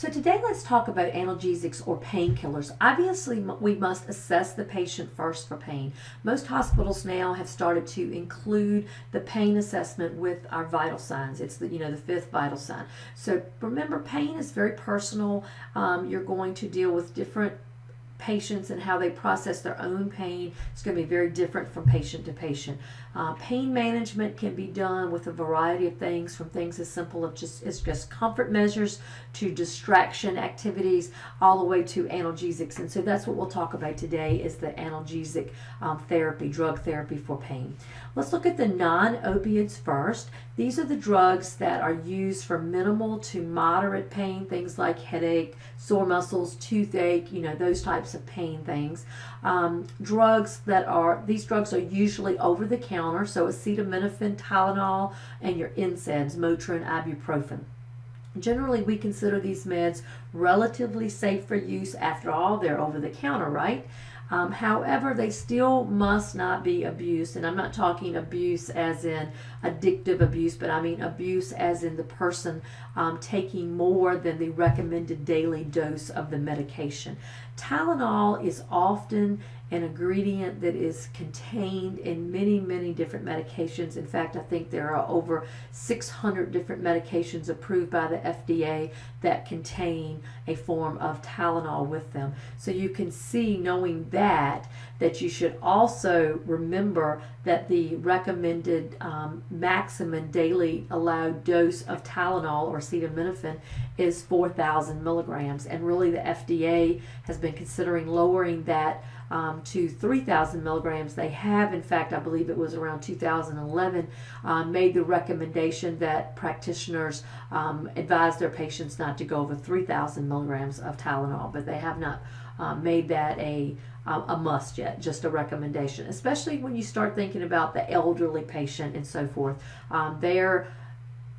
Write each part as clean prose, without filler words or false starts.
So today let's talk about analgesics or painkillers. Obviously, we must assess the patient first for pain. Most hospitals now have started to include the pain assessment with our vital signs. It's the fifth vital sign. So remember, pain is very personal. You're going to deal with different patients and how they process their own pain. It's going to be very different from patient to patient. Pain management can be done with a variety of things, from things as simple as just comfort measures to distraction activities, all the way to analgesics. And so that's what we'll talk about today, is the analgesic therapy, drug therapy for pain. Let's look at the non-opiates first. These are the drugs that are used for minimal to moderate pain, things like headache, sore muscles, toothache, those types of pain things. These drugs are usually over the counter, so acetaminophen, Tylenol, and your NSAIDs, Motrin, ibuprofen. Generally, we consider these meds relatively safe for use. After all, they're over the counter, right? However, they still must not be abused, and I'm not talking abuse as in addictive abuse, but I mean abuse as in the person taking more than the recommended daily dose of the medication. Tylenol is often an ingredient that is contained in many, many different medications. In fact, I think there are over 600 different medications approved by the FDA that contain a form of Tylenol with them. So you can see, knowing that you should also remember that the recommended maximum daily allowed dose of Tylenol or acetaminophen is 4,000 milligrams. And really the FDA has been considering lowering that to 3,000 milligrams. They have, in fact, I believe it was around 2011, made the recommendation that practitioners advise their patients not to go over 3,000 milligrams of Tylenol, but they have not made that a must yet, just a recommendation, especially when you start thinking about the elderly patient and so forth.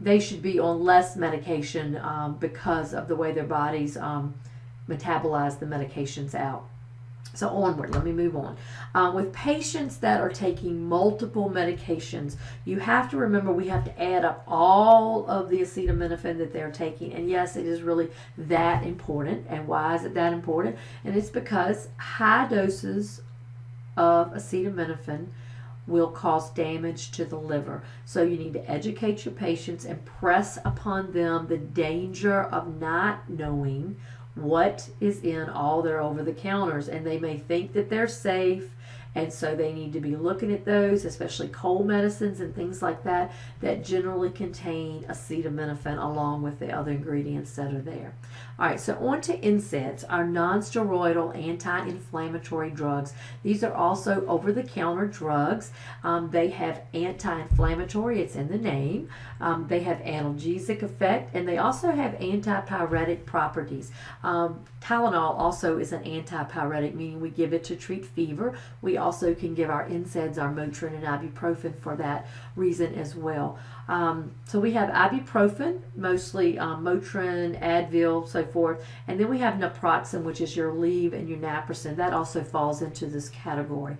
They should be on less medication because of the way their bodies metabolize the medications out. So onward, let me move on. With patients that are taking multiple medications, you have to remember we have to add up all of the acetaminophen that they're taking. And yes, it is really that important. And why is it that important? And it's because high doses of acetaminophen will cause damage to the liver. So you need to educate your patients and press upon them the danger of not knowing what is in all their over-the-counters, and they may think that they're safe, and so they need to be looking at those, especially cold medicines and things like that, that generally contain acetaminophen along with the other ingredients that are there. All right, so on to NSAIDs, our non-steroidal anti-inflammatory drugs. These are also over-the-counter drugs. They have anti-inflammatory, it's in the name. They have analgesic effect, and they also have antipyretic properties. Tylenol also is an antipyretic, meaning we give it to treat fever. We also can give our NSAIDs, our Motrin and ibuprofen, for that reason as well. So we have ibuprofen, mostly Motrin, Advil, so forth. And then we have naproxen, which is your Aleve and your naproxen. That also falls into this category.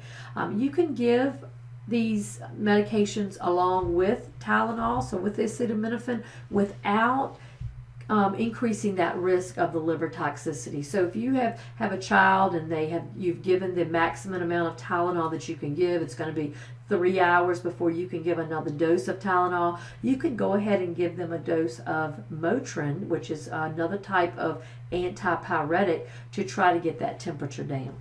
You can give these medications along with Tylenol, so with the acetaminophen, without increasing that risk of the liver toxicity. So if you have a child and you've given the maximum amount of Tylenol that you can give, it's going to be 3 hours before you can give another dose of Tylenol. You can go ahead and give them a dose of Motrin, which is another type of antipyretic, to try to get that temperature down.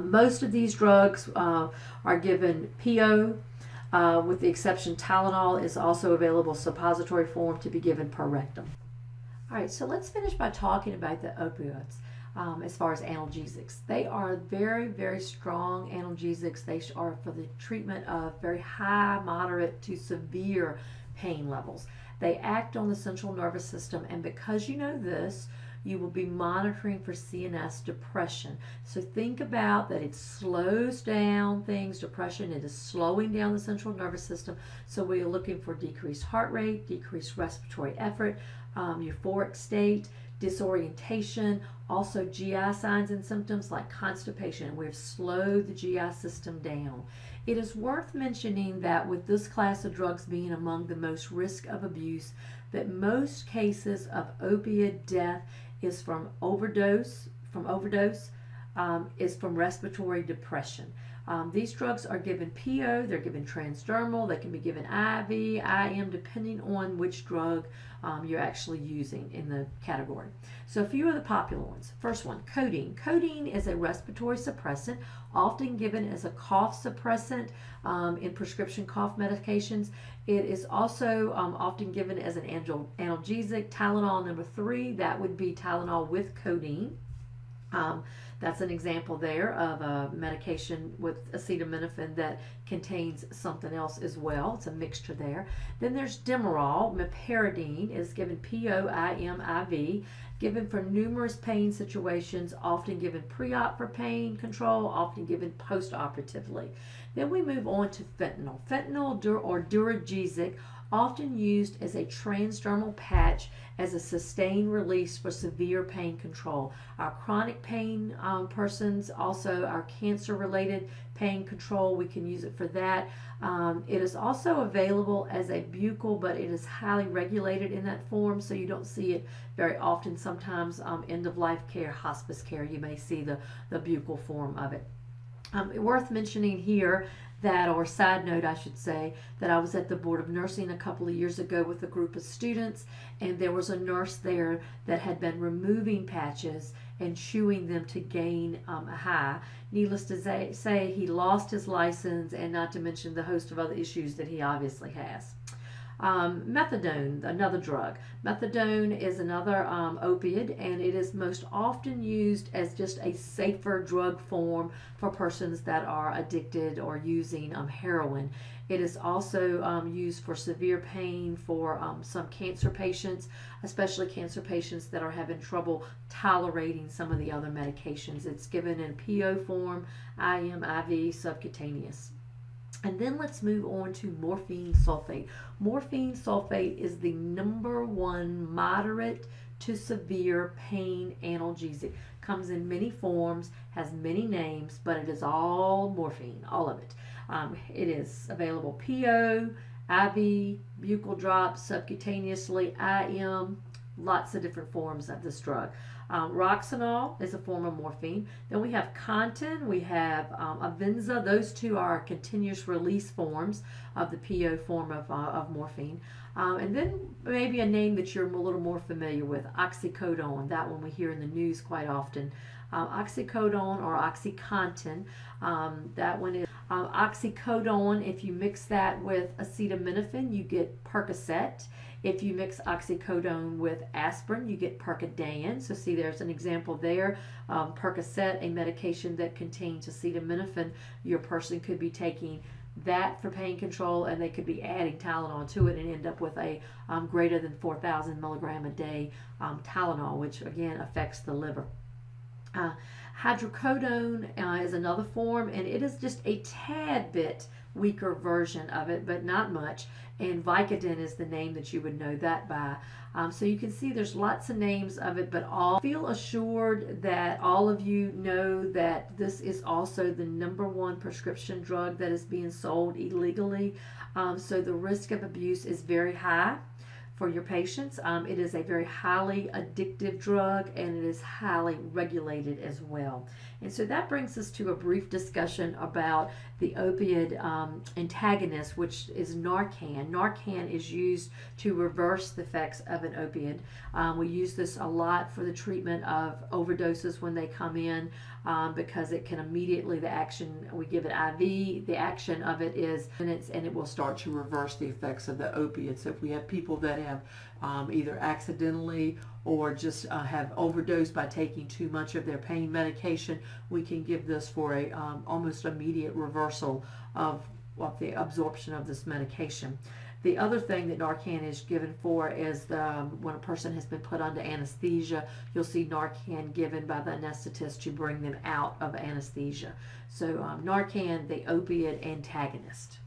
Most of these drugs are given PO, with the exception Tylenol is also available suppository form to be given per rectum. All right, so let's finish by talking about the opioids as far as analgesics. They are very, very strong analgesics. They are for the treatment of very high, moderate to severe pain levels. They act on the central nervous system, and because you know this, you will be monitoring for CNS depression. So think about that it slows down things, depression, it is slowing down the central nervous system. So we are looking for decreased heart rate, decreased respiratory effort, euphoric state, disorientation, also GI signs and symptoms like constipation. We've slowed the GI system down. It is worth mentioning that with this class of drugs being among the most risk of abuse, that most cases of opiate death is from overdose, is from respiratory depression. These drugs are given PO, they're given transdermal, they can be given IV, IM, depending on which drug you're actually using in the category. So a few of the popular ones. First one, codeine. Codeine is a respiratory suppressant, often given as a cough suppressant in prescription cough medications. It is also often given as an analgesic. Tylenol number 3, that would be Tylenol with codeine. That's an example there of a medication with acetaminophen that contains something else as well. It's a mixture there. Then there's Demerol. Meperidine is given PO, IM, IV, given for numerous pain situations, often given pre-op for pain control, often given post-operatively. Then we move on to fentanyl. Fentanyl or Duragesic, often used as a transdermal patch as a sustained release for severe pain control. Our chronic pain persons, also our cancer-related pain control, we can use it for that. It is also available as a buccal, but it is highly regulated in that form, so you don't see it very often. Sometimes end-of-life care, hospice care, you may see the buccal form of it. Worth mentioning here that, or side note I should say, that I was at the Board of Nursing a couple of years ago with a group of students, and there was a nurse there that had been removing patches and chewing them to gain a high. Needless to say, he lost his license, and not to mention the host of other issues that he obviously has. Methadone, another drug. Methadone is another opiate, and it is most often used as just a safer drug form for persons that are addicted or using heroin. It is also used for severe pain for some cancer patients, especially cancer patients that are having trouble tolerating some of the other medications. It's given in PO form, IM, IV, subcutaneous. And then let's move on to morphine sulfate. Morphine sulfate is the #1 moderate to severe pain analgesic. Comes in many forms, has many names, but it is all morphine, all of it. It is available PO, IV, buccal drops, subcutaneously, IM, lots of different forms of this drug. Roxanol is a form of morphine. Then we have Contin, we have Avenza. Those two are continuous release forms of the PO form of morphine. And then maybe a name that you're a little more familiar with, oxycodone. That one we hear in the news quite often. Oxycodone or OxyContin. That one is oxycodone. If you mix that with acetaminophen, you get Percocet. If you mix oxycodone with aspirin, you get Percodan. So see, there's an example there. Percocet, a medication that contains acetaminophen. Your person could be taking that for pain control, and they could be adding Tylenol to it and end up with a greater than 4,000 milligram a day Tylenol, which again affects the liver. Hydrocodone is another form, and it is just a tad bit weaker version of it, but not much. And Vicodin is the name that you would know that by. So you can see there's lots of names of it, but all feel assured that all of you know that this is also the #1 prescription drug that is being sold illegally. So the risk of abuse is very high for your patients. It is a very highly addictive drug, and it is highly regulated as well. And so that brings us to a brief discussion about the opioid antagonist, which is Narcan. Narcan is used to reverse the effects of an opioid. We use this a lot for the treatment of overdoses when they come in, because it can immediately, the action, we give it IV, the action of it is minutes, and it will start to reverse the effects of the opiates. So if we have people that have either accidentally or just have overdosed by taking too much of their pain medication, we can give this for a almost immediate reversal of the absorption of this medication. The other thing that Narcan is given for is when a person has been put under anesthesia, you'll see Narcan given by the anesthetist to bring them out of anesthesia. So Narcan, the opiate antagonist.